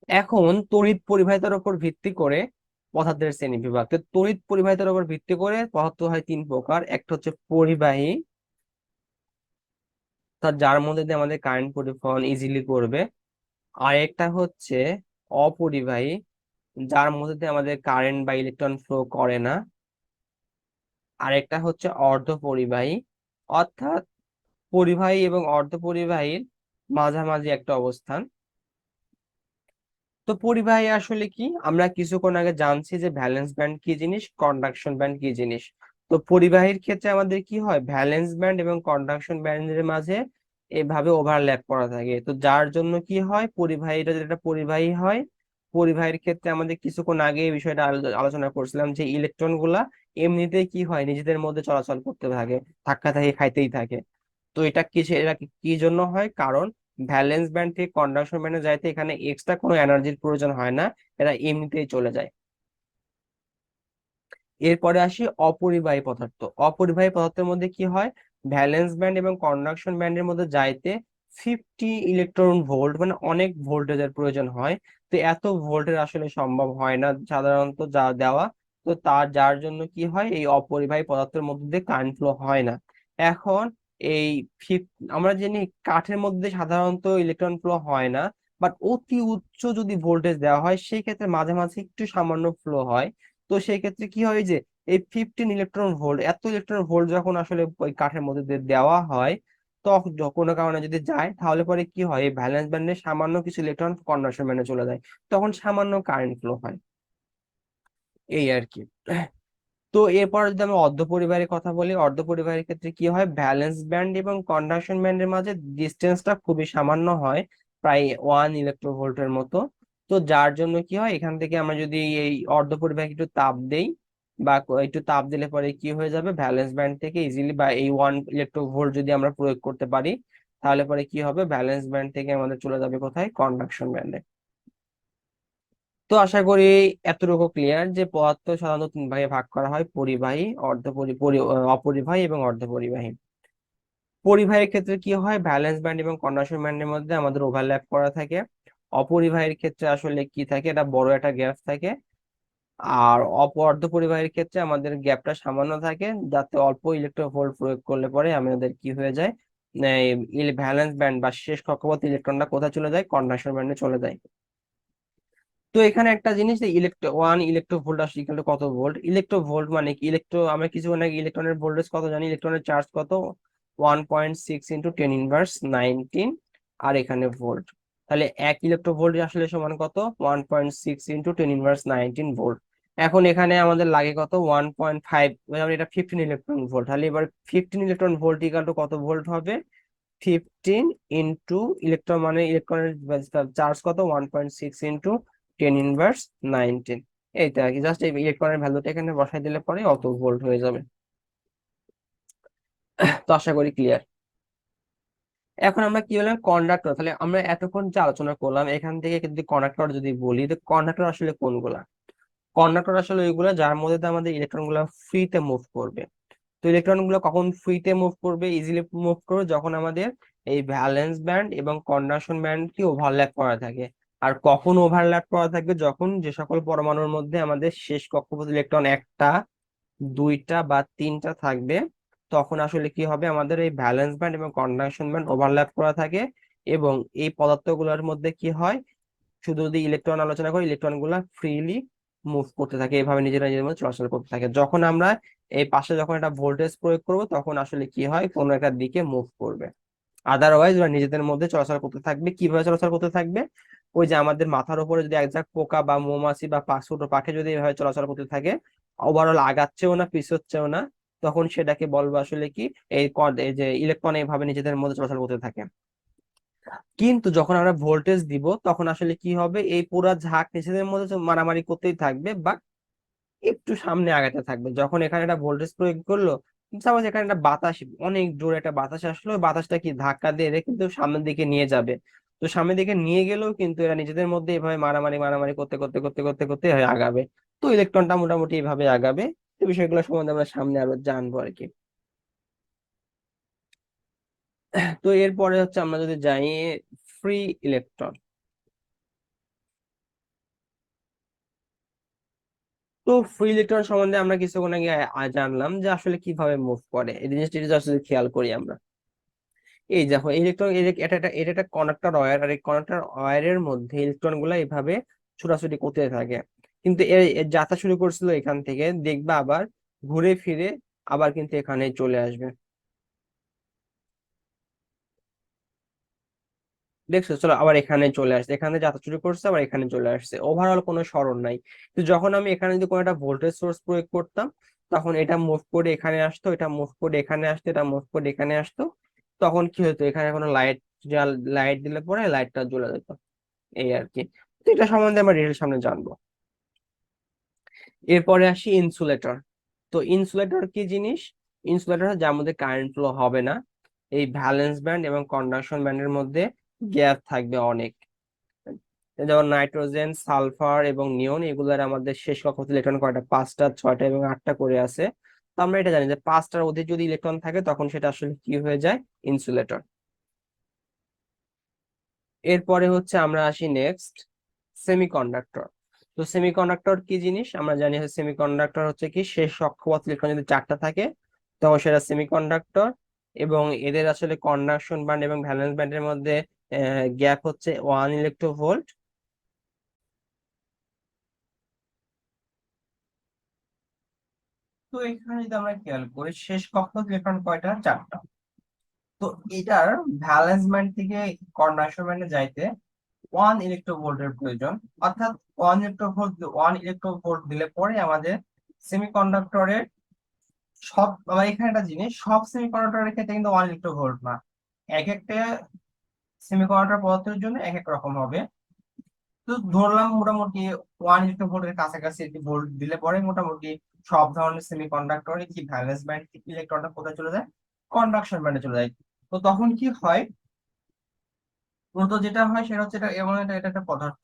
এখন তড়িৎ পরিবাহিতার উপর ভিত্তি করে পদার্থের শ্রেণী বিভাগ। তো তড়িৎ পরিবাহিতার উপর ভিত্তি করে পদার্থ হয় তিন প্রকার। একটা হচ্ছে পরিবাহী, যার মধ্যে দিয়ে আমাদের কারেন্ট পরিবহন ইজিলি করবে। আর একটা হচ্ছে অপরিবাহী, যার মধ্যে দিয়ে আমাদের কারেন্ট বা ইলেকট্রন ফ্লো করে না। আর একটা হচ্ছে অর্ধ পরিবাহী, অর্থাৎ পরিবাহী এবং অর্ধ পরিবাহীর মাঝামাঝি একটা অবস্থান। তো পরিবাহী আসলে কি, আমরা কিছুক্ষণ আগে জানছি যে ভ্যালেন্স ব্যান্ড কি জিনিস, কন্ডাকশন ব্যান্ড কি জিনিস। তো পরিবাহীর ক্ষেত্রে আমাদের কি হয়, ভ্যালেন্স ব্যান্ড এবং কন্ডাকশন ব্যান্ডের মাঝে এভাবে ওভারল্যাপ করা থাকে। তো যার জন্য কি হয়, পরিবাহীটা যেটা পরিবাহী হয়, পরিবাহীর ক্ষেত্রে আমাদের কিছুক্ষণ আগে এই বিষয়টা আলোচনা করছিলাম যে ইলেকট্রন গুলা এমনিতেই কি হয়, নিজেদের মধ্যে চলাচল করতে থাকে, ধাক্কা থাকে খাইতেই থাকে। তো এটা এরা কি জন্য হয়, কারণ ভ্যালেন্স ব্যান্ড থেকে কন্ডাকশন ব্যান্ডে যাইতে এখানে এক্সট্রা কোনো এনার্জির প্রয়োজন হয় না, এরা এমনিতেই চলে যায়। এরপরে আসি অপরিবাহী পদার্থ। অপরিবাহী পদার্থের মধ্যে কি হয়, ভ্যালেন্স ব্যান্ড এবং কন্ডাকশন ব্যান্ডের মধ্যে যাইতে 50 ইলেকট্রন ভোল্ট, মানে অনেক ভোল্টেজের প্রয়োজন হয়। তো এত ভোল্টের আসলে সম্ভব হয় না সাধারণত যা দেওয়া। তো যার জন্য কি হয়, এই অপরিবাহী পদার্থের মধ্যে দিয়ে কারেন্ট ফ্লো হয় না। এখন এই ফিফ আমরা জানি কাঠের মধ্যে সাধারণত ইলেকট্রন ফ্লো হয় না, বাট অতি উচ্চ যদি ভোল্টেজ দেওয়া হয় সেই ক্ষেত্রে মাঝে মাঝে একটু সামান্য ফ্লো হয়। তো সেই ক্ষেত্রে কি হয় যে এই 15 ইলেকট্রন ভোল্ট, এত ইলেকট্রন ভোল্ট যখন আসলে ওই কাঠের মধ্যে দিয়ে দেওয়া হয়, তখন কোনো কারণে যদি যায় তাহলে পরে কি হয়, এই ভ্যালেন্স ব্যান্ডে সামান্য কিছু ইলেকট্রন কন্ডাকশন ব্যান্ডে চলে যায়, তখন সামান্য কারেন্ট ফ্লো হয়, এই আর কি। তো এরপর যদি আমি অর্ধপরিবাহীর কথা বলি, অর্ধপরিবাহীর ক্ষেত্রে কি হয়, ভ্যালেন্স ব্যান্ড এবং কন্ডাকশন ব্যান্ডের মাঝে ডিস্টেন্সটা খুবই সামান্য হয়, প্রায় 1 ইলেকট্রোভোল্টের মতো। তো যার জন্য কি হয়, এখান থেকে আমরা যদি এই অর্ধপরিবাহী একটু তাপ দেই বা একটু তাপ দিলে পরে কি হয়ে যাবে, ভ্যালেন্স ব্যান্ড থেকে ইজিলি, বা এই 1 ইলেকট্রোভোল্ট যদি আমরা প্রয়োগ করতে পারি, তাহলে পরে কি হবে, ভ্যালেন্স ব্যান্ড থেকে আমাদের চলে যাবে কোথায়, কন্ডাকশন ব্যান্ডে। তো আশা করি এতটুকু ক্লিয়ার যে পদার্থ সাধারণত তিন ভাগে ভাগ করা হয়, পরিবাহী, অপরিবাহী এবং অর্ধপরিবাহী। পরিবাহীর ক্ষেত্রে কি হয়, ভ্যালেন্স ব্যান্ড এবং কন্ডাকশন ব্যান্ডের মধ্যে আমাদের ওভারল্যাপ করা থাকে। অপরিবাহীর ক্ষেত্রে আসলে কি থাকে, এটা বড় একটা গ্যাপ থাকে। আর অর্ধপরিবাহীর ক্ষেত্রে আমাদের গ্যাপটা সামান্য থাকে, যাতে অল্প ইলেকট্রন ভোল্ট প্রয়োগ করলে পরে আমাদের কি হয়ে যায়, ভ্যালেন্স ব্যান্ড বা শেষ কক্ষপথ ইলেকট্রনটা কোথায় চলে যায়, কন্ডাকশন ব্যান্ডে চলে যায়। তো এখানে একটা জিনিস, যে 1 ইলেকট্রো ভোল্ট আসলে ইকুয়াল টু কত ভোল্ট। ইলেকট্রো ভোল্ট মানে কি, আমরা কিছু আগে ইলেকট্রনের ভোল্টেজ কত জানি, ইলেকট্রনের চার্জ কত, 1.6 × 10⁻19। আর এখানে ভোল্ট, তাহলে 1 ইলেকট্রো ভোল্ট আসলে সমান কত, 1.6 × 10⁻19 ভোল্ট। এখন এখানে আমাদের লাগে কত, 1.5, এটা 15 ইলেকট্রন ভোল্ট, তাহলে এবার 15 ইলেকট্রন ভোল্ট ইকুয়াল টু কত ভোল্ট হবে, 15 ইন্টু মানে ইলেকট্রনের চার্জ কত, 1.6 × 10⁻19। এইটা আর কি, জাস্ট এই ইলেকট্রনের ভ্যালুটা এখানে বসাই দিলে পরে অত ভোল্ট হয়ে যাবে। তো আশা করি ক্লিয়ার। এখন আমরা কি বললাম, কন্ডাক্টর। তাহলে আমরা এতক্ষণ যে আলোচনা করলাম এখান থেকে যদি কন্ডাক্টর যদি বলি, তো কন্ডাক্টর আসলে কোনগুলা, কন্ডাক্টর আসলে ওইগুলা যার মধ্যে দিয়ে আমাদের ইলেকট্রন গুলা ফ্রিতে মুভ করবে। তো ইলেকট্রন গুলো কখন ফ্রিতে মুভ করবে, ইজিলি মুভ করবে, যখন আমাদের এই ভ্যালেন্স ব্যান্ড এবং কন্ডাকশন ব্যান্ড কি ওভারল্যাপ করা থাকে। আর কখন ওভারল্যাপ করা থাকবে, যখন যে সকল পরমাণুর মধ্যে আমাদের শেষ কক্ষপথ ইলেকট্রন একটা, দুইটা বা তিনটা থাকবে, তখন আসলে কি হবে, আমাদের এই ভ্যালেন্স ব্যান্ড এবং কন্ডাকশন ব্যান্ড ওভারল্যাপ করা থাকে। এবং এই পদার্থগুলোর মধ্যে কি হয়, শুধু যদি ইলেকট্রন আলোচনা করি, ইলেকট্রন গুলা ফ্রিলি মুভ করতে থাকে, এভাবে নিজেরা নিজের মধ্যে চলাচল করতে থাকে। যখন আমরা এই পাশে যখন একটা ভোল্টেজ প্রয়োগ করব, তখন আসলে কি হয়, কোনো একটা দিকে মুভ করবে। আদারওয়াইজ ওরা নিজেদের মধ্যে চলাচল করতে থাকবে। কিভাবে চলাচল করতে থাকবে, ওই যে আমাদের মাথার উপরে যদি এক ঝাঁক পোকা বা মৌমাছি বা ছোট পাখি যদি এভাবে চলাচল করতে থাকে, ওভারঅল আগাচ্ছেও না পিছোচ্ছেও না, তখন সেটাকে বলবো আসলে কি, এই যে ইলেকট্রন এইভাবে নিজেদের মধ্যে চলাচল করতে থাকে। কিন্তু যখন আমরা ভোল্টেজ দিব, তখন আসলে কি হবে, এই পুরা ঝাঁক নিজেদের মধ্যে তো মারামারি করতেই থাকবে, বা একটু সামনে আগাতে থাকবে। যখন এখানে একটা ভোল্টেজ প্রয়োগ করলো, সাপোজ এখানে একটা বাতাস, অনেক জোরে একটা বাতাস আসলো, ওই বাতাসটা কি ধাক্কা দিয়ে এরা কিন্তু সামনের দিকে নিয়ে যাবে। তো সামনের দিকে নিয়ে গেলেও কিন্তু এরা নিজেদের মধ্যে এভাবে মারামারি মারামারি করতে করতে করতে করতে করতে আগাবে। তো ইলেকট্রনটা মোটামুটি এইভাবে আগাবে। এই বিষয়গুলো সম্বন্ধে আমরা সামনে আরো জানবো আর কি। তো এরপরে হচ্ছে আমরা যদি যাই ফ্রি ইলেকট্রন। তো ফ্রি ইলেকট্রন সম্বন্ধে আমরা কিছুক্ষণ আগে জানলাম যে আসলে কিভাবে মুভ করে, এই জিনিসটি আসলে খেয়াল করি আমরা। এই দেখো ইলেকট্রন, এটা একটা কন্ডাক্টর ওয়্যার, আর এই কন্ডাক্টর ওয়্যারের মধ্যে ইলেকট্রন গুলা এইভাবে ছোটাছুটি করতে থাকে। কিন্তু এর যাত্রা শুরু করছিল এখান থেকে, দেখবা আবার ঘুরে ফিরে আবার কিন্তু এখানে চলে আসবে। দেখছো, চলো আবার এখানে চলে আসছে, এখানে যাত্রা শুরু করছে আবার এখানে চলে আসছে, ওভারঅল কোনো সরণ নাই। তো যখন আমি এখানে যদি কোনো একটা ভোল্টেজ সোর্স প্রয়োগ করতাম, তখন এটা মুভ করে এখানে আসতো, এটা মুভ করে এখানে আসতো, এটা মুভ করে এখানে আসতো। তখন কি হতো, এখানে কোনো লাইট, লাইট দিলে পরে লাইটটা জ্বলে যেত, এই আর কি। তো এটা সম্বন্ধে আমরা ডিটেল সামনে জানবো। এরপরে আসি ইনসুলেটর। তো ইনসুলেটর কি জিনিস? ইনসুলেটর যার মধ্যে কারেন্ট ফ্লো হবে না, এই ভ্যালেন্স ব্যান্ড এবং কন্ডাকশন ব্যান্ডের মধ্যে গ্যাপ থাকবে অনেক। যেমন নাইট্রোজেন, সালফার এবং নিয়ন, এগুলোর আমাদের শেষ কক্ষপথে ইলেকট্রন কয়টা? 5টা, 6টা এবং 8টা করে আছে। তো আমরা এটা জানি যে 5টার অধিক যদি ইলেকট্রন থাকে তখন সেটা আসলে কি হয়ে যায়? ইনসুলেটর। এরপরে হচ্ছে আমরা আসি নেক্সট, সেমিকন্ডাক্টর। তো সেমিকন্ডাক্টর কি জিনিস? আমরা জানি সেমিকন্ডাক্টর হচ্ছে কি, শেষ কক্ষপথ ইলেকট্রন যদি 4টা থাকে তখন সেটা সেমিকন্ডাক্টর। এবং এদের আসলে কন্ডাকশন ব্যান্ড এবং ভ্যালেন্স ব্যান্ডের মধ্যে গ্যাপ হচ্ছে 1 ইলেকট্রোভোল্ট। তো এখানে যদি আমরা খেয়াল করি, শেষ কক্ষপথ ইলেকট্রন কয়টা? 4টা। তো এটার ভ্যালেন্স ব্যান্ড থেকে কন্ডাকশন ব্যান্ডে যাইতে 1 ইলেকট্রোভোল্টের প্রয়োজন। অর্থাৎ 1 ইলেকট্রোভোল্ট দিলে পরে আমাদের সেমিকন্ডাক্টরের সব, আবার এখানে একটা জিনিস, সব সেমিকন্ডাক্টরের ক্ষেত্রে কিন্তু 1 ইলেকট্রোভোল্ট না, এক একটা সেমিকন্ডাক্টর পদার্থের জন্য এক এক রকম হবে। তো ধরলাম মোটামুটি 1 ইলেকট্রোভোল্টের কাছাকাছি একটি ভোল্ট দিলে পরে মোটামুটি সব ধরনের সেমিকন্ডাক্টরে কি ভ্যালেন্স ব্যান্ড থেকে ইলেকট্রনটা কোথায় চলে যায়? কন্ডাকশন ব্যান্ডে চলে যায়। তো তখন কি হয়, মূলত যেটা হয় সেটা হচ্ছে, এটা এমন এটা একটা পদার্থ।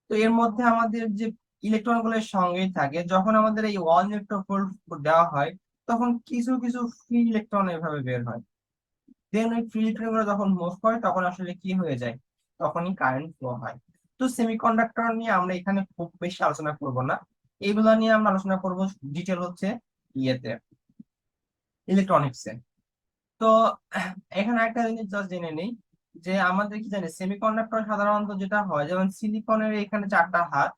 তো এর মধ্যে আমাদের যে ইলেকট্রন গুলোর সঙ্গেই থাকে, যখন আমাদের এই 1 ইলেকট্রোভোল্ট দেওয়া হয় তখন কিছু কিছু ফ্রি ইলেকট্রন এভাবে বের হয়। দেন ওই ফ্রি ইলেকট্রন গুলো যখন মুভ করে তখন আসলে কি হয়ে যায়? তখনই কারেন্ট ফ্লো হয়। তো সেমিকন্ডাক্টর নিয়ে আমরা এখানে খুব বেশি আলোচনা করব না, এইগুলা নিয়ে আমরা আলোচনা করব ডিটেল হচ্ছে ইয়েতে, ইলেকট্রনিক্সে। তো এখানে একটা জিনিস জাস্ট জেনে নেই, যে আমাদের কি জানি সেমিকন্ডাক্টর সাধারণত যেটা হয়, যেমন সিলিকনের এখানে 4টা হাত,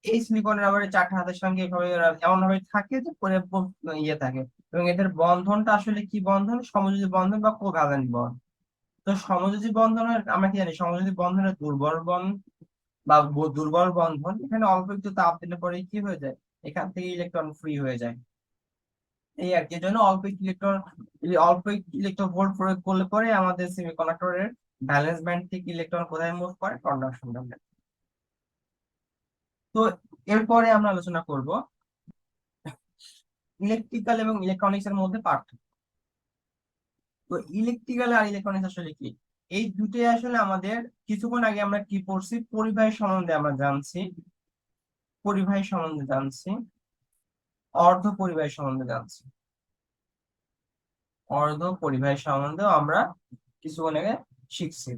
এই সিলিকনের আবার এই 4টা হাতের সঙ্গে এভাবে এমন ভাবে থাকে যে পরে ইয়ে থাকে। এবং এদের বন্ধনটা আসলে কি বন্ধন? সমযোজী বন্ধন বা কোভ্যালেন্ট বন্ড। তো সমযোজী বন্ধনের আমরা কি জানি, সমযোজী বন্ধনের দুর্বল বন্ধন বা দুর্বল বন্ধন, এখানে অল্প একটু তাপ দিলে পরে কি হয়ে যায়? এখান থেকে ইলেকট্রন ফ্রি হয়ে যায়, এই আর কি। এর জন্য অল্প ইলেকট্রন ভোল্ট প্রয়োগ করলে পরে আমাদের সেমিকন্ডাক্টরের ভ্যালেন্স ব্যান্ড থেকে ইলেকট্রন কোথায় মুভ করে? কন্ডাকশন ব্যান্ডে। তো এরপরে আমরা আলোচনা করব ইলেকট্রিক্যাল এবং ইলেকট্রনিক্স এর মধ্যে পার্থক্য। তো ইলেকট্রিক্যাল আর ইলেকট্রনিক্স আসলে কি? এই দুটোই আসলে আমাদের, কিছুক্ষণ আগে আমরা কি পড়ছি, পরিবাহী সম্বন্ধে আমরা জানছি, পরিবাহী সম্বন্ধে জানছি, অর্ধ পরিবাহী সম্বন্ধে জানছি, অর্ধ পরিবাহী সম্বন্ধেও আমরা কিছুক্ষণ আগে শিখছি।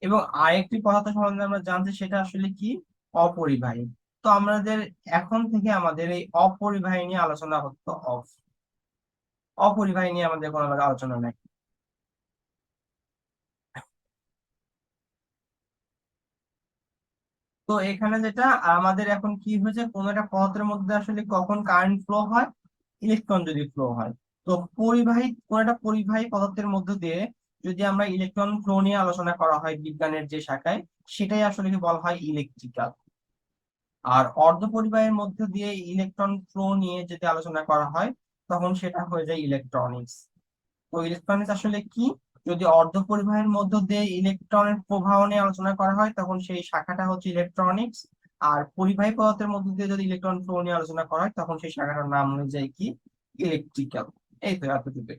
এবং আরেকটি পদার্থ সম্বন্ধে আমরা জানছি, সেটা আসলে কি? অপরিবাহী। তো আমাদের এখন থেকে আমাদের এই অপরিবাহী নিয়ে আলোচনা হতো অফ, অপরিবাহী নিয়ে আমাদের কোনো আলোচনা নাই। তো এখানে যেটা আমাদের এখন কি হয়েছে, কোন একটা পদার্থের মধ্যে আসলে কখন কারেন্ট ফ্লো হয়? ইলেকট্রন যদি ফ্লো হয়। তো পরিবাহী, কোন একটা পরিবাহী পদার্থের মধ্যে দিয়ে যদি আমরা ইলেকট্রন ফ্লো নিয়ে আলোচনা করা হয় বিজ্ঞানের যে শাখায়, সেটাই আসলে কি বলা হয়? ইলেকট্রিক্যাল। আর অর্ধপরিবাহীর মধ্যে দিয়ে ইলেকট্রন ফ্লো নিয়ে যদি আলোচনা করা হয় তখন সেটা হয়ে যায় ইলেকট্রনিক্স। তো ইলেকট্রনিক্স আসলে কি? যদি অর্ধপরিবাহীর মধ্য দিয়ে ইলেকট্রনের প্রবাহ নিয়ে আলোচনা করা হয় তখন সেই শাখাটা হচ্ছে ইলেকট্রনিক্স। আর পরিবাহী পদার্থের মধ্য দিয়ে যদি ইলেকট্রন ফ্লো নিয়ে আলোচনা করা হয় তখন সেই শাখাটার নাম হয়ে যায় কি? ইলেকট্রিক্যাল। এই তো এতটুকু।